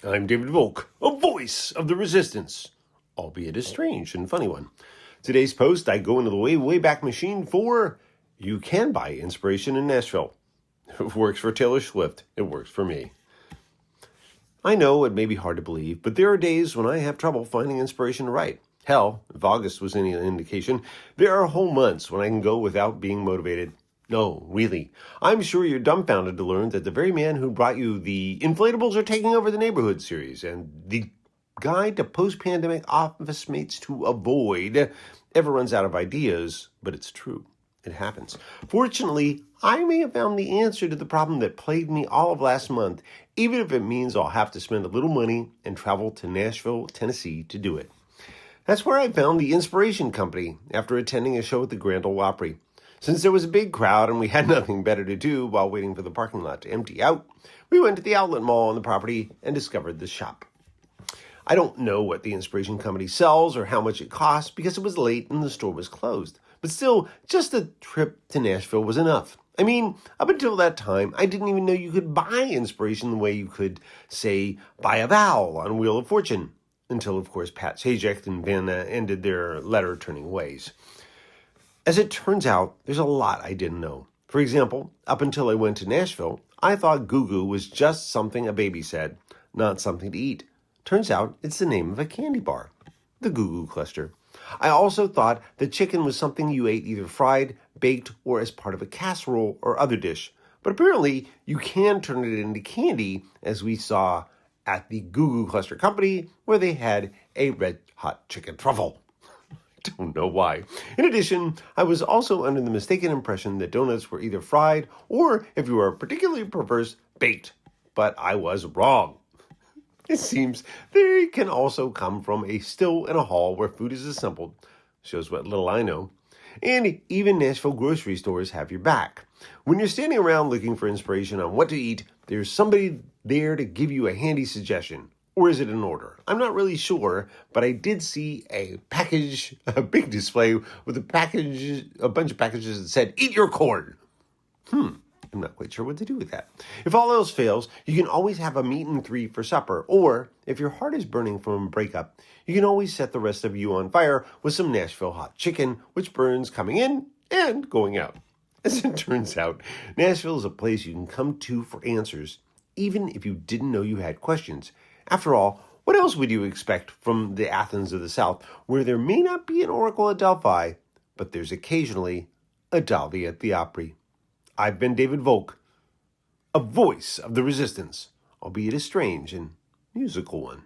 I'm David Volk, a voice of the resistance, albeit a strange and funny one. Today's post, I go into the way back machine for you can buy inspiration in Nashville. It works for Taylor Swift. It works for me. I know it may be hard to believe, but there are days when I have trouble finding inspiration to write. Hell, if August was any indication, there are whole months when I can go without being motivated. No, really. I'm sure you're dumbfounded to learn that the very man who brought you the Inflatables Are Taking Over the Neighborhood series and the Guide to Post-Pandemic Office Mates to Avoid ever runs out of ideas, but it's true. It happens. Fortunately, I may have found the answer to the problem that plagued me all of last month, even if it means I'll have to spend a little money and travel to Nashville, Tennessee to do it. That's where I found the Inspiration Company after attending a show at the Grand Ole Opry. Since there was a big crowd and we had nothing better to do while waiting for the parking lot to empty out, we went to the outlet mall on the property and discovered the shop. I don't know what the Inspiration Company sells or how much it costs because it was late and the store was closed. But still, just a trip to Nashville was enough. I mean, up until that time, I didn't even know you could buy inspiration the way you could, say, buy a vowel on Wheel of Fortune. Until, of course, Pat Sajak and Vanna ended their letter-turning ways. As it turns out, there's a lot I didn't know. For example, up until I went to Nashville, I thought Goo Goo was just something a baby said, not something to eat. Turns out it's the name of a candy bar, the Goo Goo Cluster. I also thought that chicken was something you ate either fried, baked, or as part of a casserole or other dish. But apparently, you can turn it into candy, as we saw at the Goo Goo Cluster Company, where they had a red-hot chicken truffle. Don't know why. In addition, I was also under the mistaken impression that donuts were either fried or, if you are particularly perverse, baked. But I was wrong. It seems they can also come from a still in a hall where food is assembled. Shows what little I know. And even Nashville grocery stores have your back. When you're standing around looking for inspiration on what to eat, there's somebody there to give you a handy suggestion. Or is it an order? I'm not really sure, but I did see a big display with a bunch of packages that said, "Eat your corn." I'm not quite sure what to do with that. If all else fails, you can always have a meat and three for supper. Or, if your heart is burning from a breakup, you can always set the rest of you on fire with some Nashville hot chicken, which burns coming in and going out. As it turns out, Nashville is a place you can come to for answers, even if you didn't know you had questions. After all, what else would you expect from the Athens of the South, where there may not be an oracle at Delphi, but there's occasionally a Dalby at the Opry? I've been David Volk, a voice of the resistance, albeit a strange and musical one.